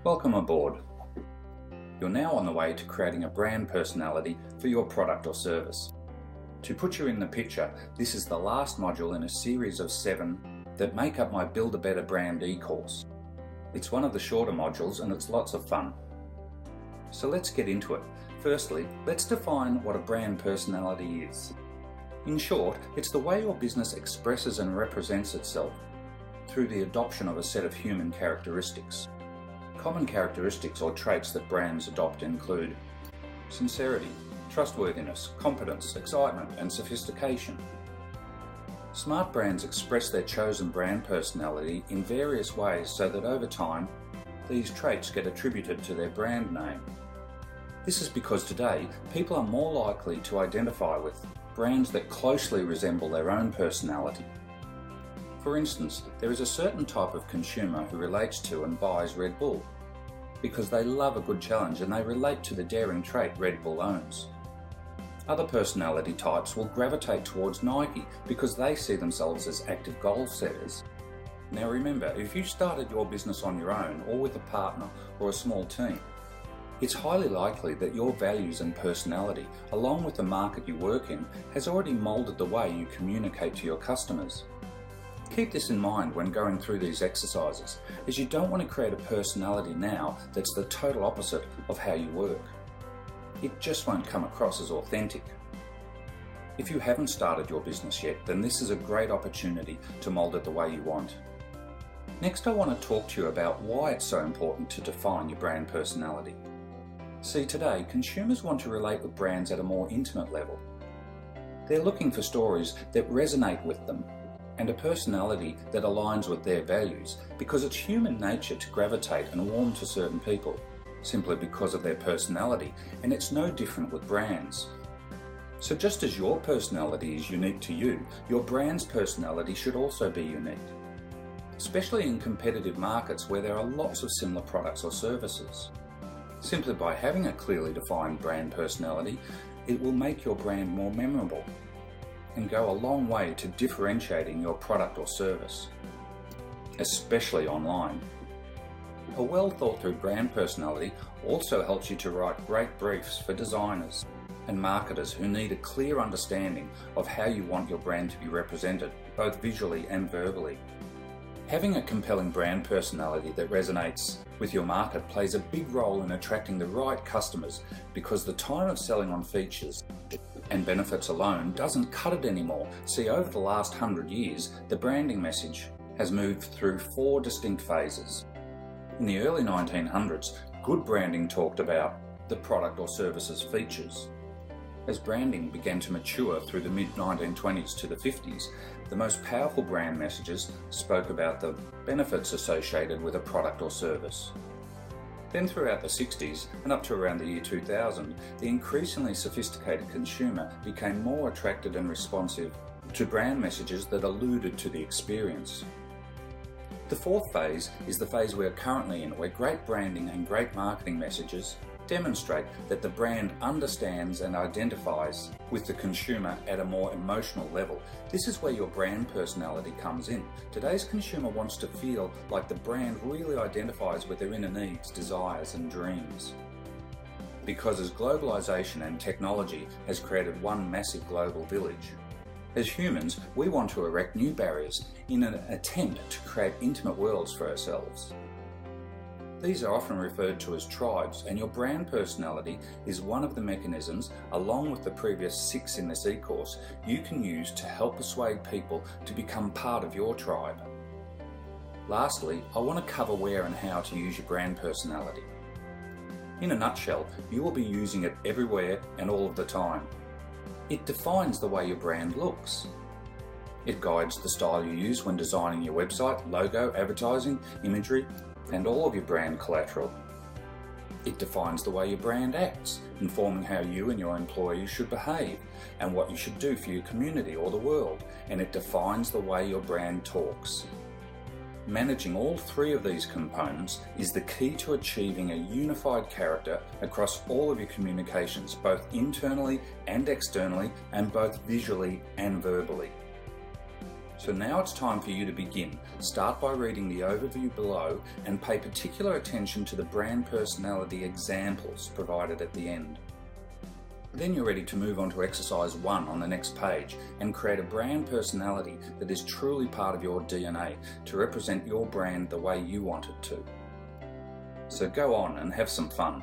Welcome aboard. You're now on the way to creating a brand personality for your product or service. To put you in the picture, this is the last module in a series of 7 that make up my Build a Better Brand e-course. It's one of the shorter modules and it's lots of fun. So let's get into it. Firstly, let's define what a brand personality is. In short, it's the way your business expresses and represents itself through the adoption of a set of human characteristics. Common characteristics or traits that brands adopt include sincerity, trustworthiness, competence, excitement, and sophistication. Smart brands express their chosen brand personality in various ways so that over time, these traits get attributed to their brand name. This is because today, people are more likely to identify with brands that closely resemble their own personality. For instance, there is a certain type of consumer who relates to and buys Red Bull because they love a good challenge and they relate to the daring trait Red Bull owns. Other personality types will gravitate towards Nike because they see themselves as active goal setters. Now remember, if you started your business on your own or with a partner or a small team, it's highly likely that your values and personality, along with the market you work in, has already moulded the way you communicate to your customers. Keep this in mind when going through these exercises, as you don't want to create a personality now that's the total opposite of how you work. It just won't come across as authentic. If you haven't started your business yet, then this is a great opportunity to mould it the way you want. Next, I want to talk to you about why it's so important to define your brand personality. See, today, consumers want to relate with brands at a more intimate level. They're looking for stories that resonate with them and a personality that aligns with their values, because it's human nature to gravitate and warm to certain people simply because of their personality, and it's no different with brands. So just as your personality is unique to you, your brand's personality should also be unique, especially in competitive markets where there are lots of similar products or services. Simply by having a clearly defined brand personality, it will make your brand more memorable and go a long way to differentiating your product or service, especially online. A well thought through brand personality also helps you to write great briefs for designers and marketers who need a clear understanding of how you want your brand to be represented, both visually and verbally. Having a compelling brand personality that resonates with your market plays a big role in attracting the right customers, because the time of selling on features and benefits alone doesn't cut it anymore. See, over the last 100 years, the branding message has moved through 4 distinct phases. In the early 1900s, good branding talked about the product or service's features. As branding began to mature through the mid-1920s to the 50s, the most powerful brand messages spoke about the benefits associated with a product or service. Then throughout the 60s and up to around the year 2000, the increasingly sophisticated consumer became more attracted and responsive to brand messages that alluded to the experience. The 4th phase is the phase we're currently in, where great branding and great marketing messages demonstrate that the brand understands and identifies with the consumer at a more emotional level. This is where your brand personality comes in. Today's consumer wants to feel like the brand really identifies with their inner needs, desires, and dreams. Because as globalization and technology has created one massive global village, as humans, we want to erect new barriers in an attempt to create intimate worlds for ourselves. These are often referred to as tribes, and your brand personality is one of the mechanisms, along with the previous 6 in this e-course, you can use to help persuade people to become part of your tribe. Lastly, I want to cover where and how to use your brand personality. In a nutshell, you will be using it everywhere and all of the time. It defines the way your brand looks. It guides the style you use when designing your website, logo, advertising, imagery, and all of your brand collateral. It defines the way your brand acts, informing how you and your employees should behave and what you should do for your community or the world, and it defines the way your brand talks. Managing all 3 of these components is the key to achieving a unified character across all of your communications, both internally and externally, and both visually and verbally. So now it's time for you to begin. Start by reading the overview below and pay particular attention to the brand personality examples provided at the end. Then you're ready to move on to exercise 1 on the next page and create a brand personality that is truly part of your DNA to represent your brand the way you want it to. So go on and have some fun.